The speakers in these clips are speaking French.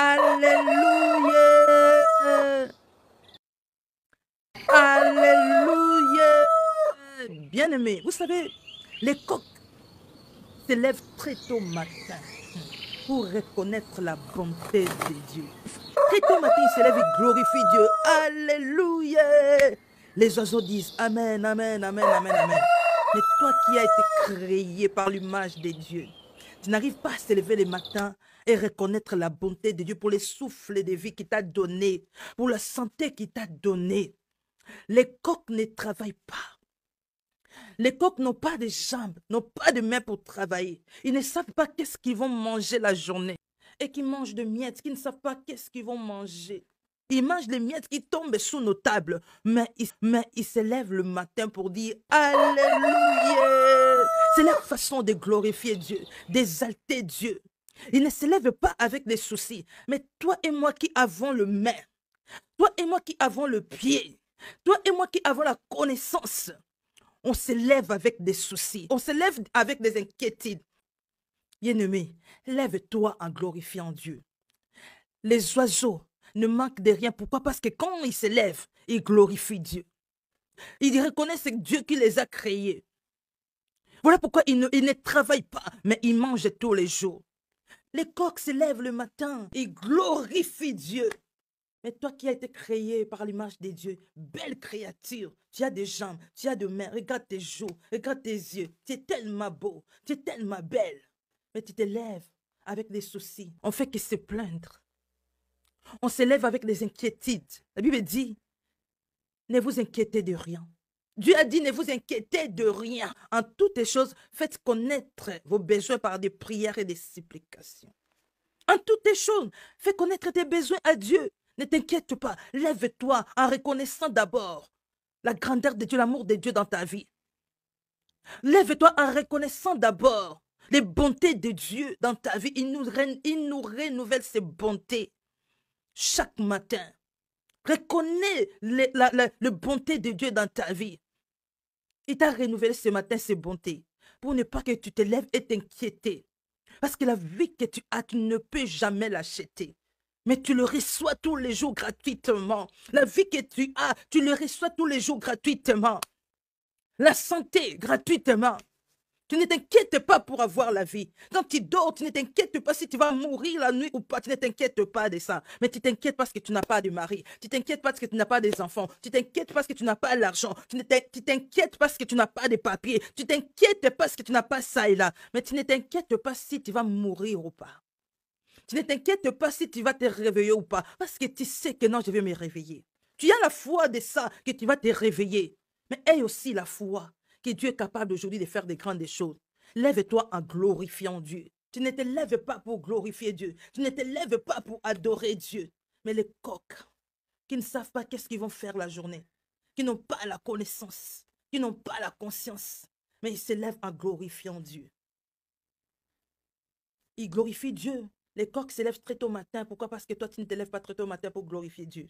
Alléluia. Alléluia. Bien-aimés, vous savez, les coqs se lèvent très tôt matin pour reconnaître la bonté de Dieu. Très tôt matin, ils se lèvent et glorifient Dieu. Alléluia. Les oiseaux disent Amen, Amen, Amen, Amen, Amen. Mais toi qui as été créé par l'image de Dieu, tu n'arrives pas à se lever le matin et reconnaître la bonté de Dieu pour les souffles de vie qu'il t'a donné, pour la santé qu'il t'a donnée. Les coqs ne travaillent pas. Les coqs n'ont pas de jambes, n'ont pas de mains pour travailler. Ils ne savent pas qu'est-ce qu'ils vont manger la journée. Et qui mangent de miettes, qui ne savent pas qu'est-ce qu'ils vont manger. Ils mangent les miettes qui tombent sous nos tables. Mais ils se lèvent le matin pour dire Alléluia. C'est leur façon de glorifier Dieu, d'exalter Dieu. Ils ne se lèvent pas avec des soucis. Mais toi et moi qui avons le main, toi et moi qui avons le pied, toi et moi qui avons la connaissance, on se lève avec des soucis. On se lève avec des inquiétudes. Bien-aimé, lève-toi en glorifiant Dieu. Les oiseaux ne manquent de rien. Pourquoi? Parce que quand ils se lèvent, ils glorifient Dieu. Ils reconnaissent que c'est Dieu qui les a créés. Voilà pourquoi ils ne travaillent pas, mais ils mangent tous les jours. Les coqs se lèvent le matin, ils glorifient Dieu. Mais toi qui as été créé par l'image de Dieu, belle créature, tu as des jambes, tu as des mains, regarde tes joues, regarde tes yeux, tu es tellement beau, tu es tellement belle. Mais tu te lèves avec des soucis. On fait que se plaindre. On se lève avec des inquiétudes. La Bible dit, ne vous inquiétez de rien. Dieu a dit, ne vous inquiétez de rien. En toutes les choses, faites connaître vos besoins par des prières et des supplications. En toutes les choses, fais connaître tes besoins à Dieu. Ne t'inquiète pas, lève-toi en reconnaissant d'abord la grandeur de Dieu, l'amour de Dieu dans ta vie. Lève-toi en reconnaissant d'abord les bontés de Dieu dans ta vie. Il nous renouvelle ses bontés chaque matin. Reconnais la bonté de Dieu dans ta vie. Il t'a renouvelé ce matin ses bontés pour ne pas que tu te lèves et t'inquiéter. Parce que la vie que tu as, tu ne peux jamais l'acheter. Mais tu le reçois tous les jours gratuitement. La vie que tu as, tu le reçois tous les jours gratuitement. La santé, gratuitement. Tu ne t'inquiètes pas pour avoir la vie. Quand tu dors, tu ne t'inquiètes pas si tu vas mourir la nuit ou pas. Tu ne t'inquiètes pas de ça. Mais tu t'inquiètes parce que tu n'as pas de mari. Tu t'inquiètes parce que tu n'as pas des enfants. Tu t'inquiètes parce que tu n'as pas l'argent. Tu t'inquiètes parce que tu n'as pas de papiers. Tu t'inquiètes parce que tu n'as pas ça et là. Mais tu ne t'inquiètes pas si tu vas mourir ou pas. Tu ne t'inquiètes pas si tu vas te réveiller ou pas. Parce que tu sais que non, je vais me réveiller. Tu as la foi de ça, que tu vas te réveiller. Mais aie aussi la foi que Dieu est capable aujourd'hui de faire des grandes choses. Lève-toi en glorifiant Dieu. Tu ne te lèves pas pour glorifier Dieu. Tu ne te lèves pas pour adorer Dieu. Mais les coqs qui ne savent pas qu'est-ce qu'ils vont faire la journée, qui n'ont pas la connaissance, qui n'ont pas la conscience, mais ils se lèvent en glorifiant Dieu. Ils glorifient Dieu. Les coqs se lèvent très tôt matin. Pourquoi? Parce que toi, tu ne te lèves pas très tôt matin pour glorifier Dieu.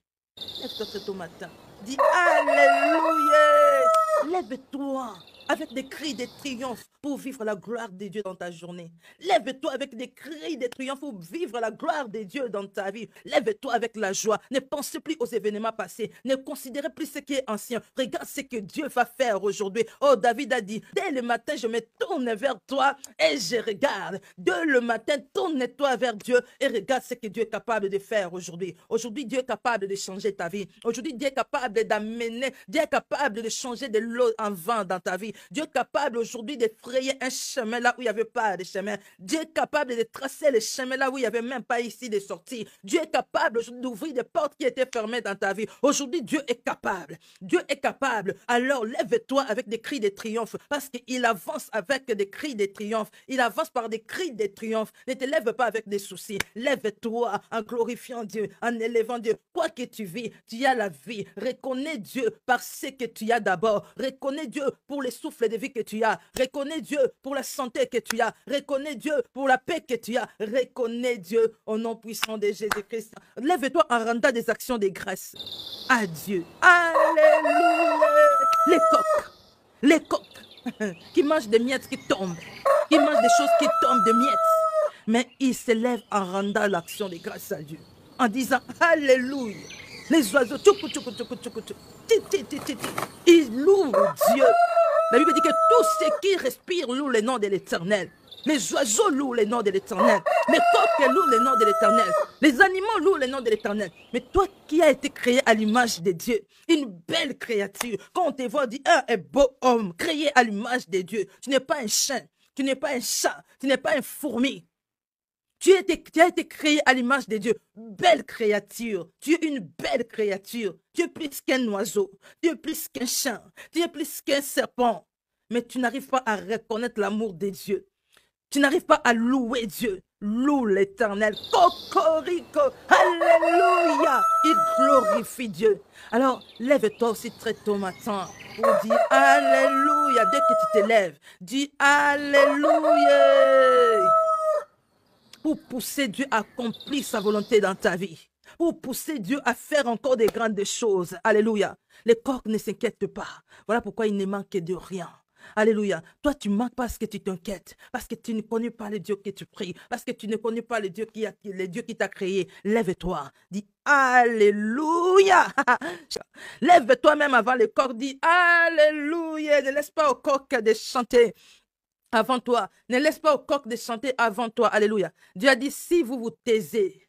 Lève-toi très tôt matin. Dis Alléluia. Lève-toi avec des cris de triomphe pour vivre la gloire de Dieu dans ta journée. Lève-toi avec des cris de triomphe pour vivre la gloire de Dieu dans ta vie. Lève-toi avec la joie. Ne pense plus aux événements passés. Ne considère plus ce qui est ancien. Regarde ce que Dieu va faire aujourd'hui. Oh, David a dit, dès le matin, je me tourne vers toi et je regarde. Dès le matin, tourne-toi vers Dieu et regarde ce que Dieu est capable de faire aujourd'hui. Aujourd'hui, Dieu est capable de changer ta vie. Aujourd'hui, Dieu est capable d'amener, Dieu est capable de changer de l'eau en vin dans ta vie. Dieu est capable aujourd'hui de frayer un chemin là où il n'y avait pas de chemin. Dieu est capable de tracer le chemin là où il n'y avait même pas ici de sortie. Dieu est capable aujourd'hui d'ouvrir des portes qui étaient fermées dans ta vie. Aujourd'hui, Dieu est capable. Dieu est capable. Alors, lève-toi avec des cris de triomphe parce qu'il avance avec des cris de triomphe. Il avance par des cris de triomphe. Ne te lève pas avec des soucis. Lève-toi en glorifiant Dieu, en élevant Dieu. Quoi que tu vis, tu as la vie. Reconnais Dieu par ce que tu as d'abord. Reconnais Dieu pour les souffles de vie que tu as. Reconnais Dieu pour la santé que tu as. Reconnais Dieu pour la paix que tu as. Reconnais Dieu au nom puissant de Jésus-Christ. Lève-toi en rendant des actions de grâce à Dieu. Alléluia. Les coqs qui mangent des miettes qui tombent, qui mangent des choses qui tombent de miettes. mais il se lève en rendant l'action de grâce à Dieu, en disant Alléluia. Les oiseaux, ils louent Dieu. La Bible dit que tous ceux qui respirent louent le nom de l'Éternel. Les oiseaux louent le nom de l'Éternel. Les coqs louent le nom de l'Éternel. Les animaux louent le nom de l'Éternel. Mais toi qui as été créé à l'image de Dieu, une belle créature, quand on te voit, on dit un beau homme, créé à l'image de Dieu. Tu n'es pas un chien, tu n'es pas un chat, tu n'es pas une fourmi. Tu as été créé à l'image de Dieu. Belle créature. Tu es une belle créature. Tu es plus qu'un oiseau. Tu es plus qu'un chien. Tu es plus qu'un serpent. Mais tu n'arrives pas à reconnaître l'amour de Dieu. Tu n'arrives pas à louer Dieu. Loue l'Éternel. Cocorico. Alléluia. Il glorifie Dieu. Alors, lève-toi aussi très tôt matin pour dire Alléluia. Dès que tu te lèves, dis Alléluia. Pour pousser Dieu à accomplir sa volonté dans ta vie. Pour pousser Dieu à faire encore des grandes choses. Alléluia. Les coqs ne s'inquiètent pas. Voilà pourquoi il ne manque de rien. Alléluia. Toi, tu manques parce que tu t'inquiètes. Parce que tu ne connais pas le Dieu que tu pries. Parce que tu ne connais pas le Dieu qui t'a créé. Lève-toi. Dis Alléluia. Lève-toi même avant le coq. Dis Alléluia. Ne laisse pas au coq de chanter avant toi. Ne laisse pas au coq de chanter avant toi. Alléluia. Dieu a dit, si vous vous taisez,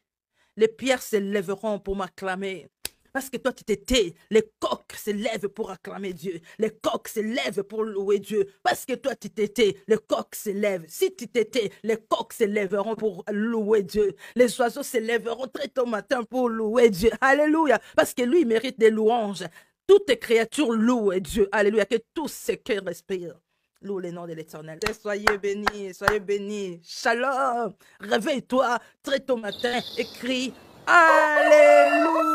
les pierres se lèveront pour m'acclamer. Parce que toi, tu te tais. Les coqs se lèvent pour acclamer Dieu. Les coqs se lèvent pour louer Dieu. Parce que toi, tu te tais. Les coqs se lèvent. Si tu te tais, les coqs se lèveront pour louer Dieu. Les oiseaux se lèveront très tôt matin pour louer Dieu. Alléluia. Parce que lui, il mérite des louanges. Toutes les créatures louent Dieu. Alléluia. Que tous ceux qui respirent loue le nom de l'Éternel. Soyez bénis, soyez bénis. Shalom. Réveille-toi très tôt matin et crie Alléluia.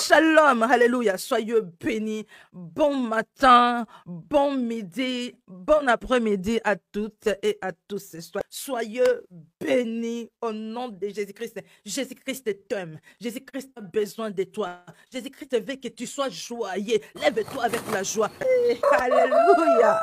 Shalom. Alléluia. Soyez bénis. Bon matin, bon midi, bon après-midi à toutes et à tous. Soyez bénis au nom de Jésus-Christ. Jésus-Christ t'aime. Jésus-Christ a besoin de toi. Jésus-Christ veut que tu sois joyeux. Lève-toi avec la joie. Alléluia.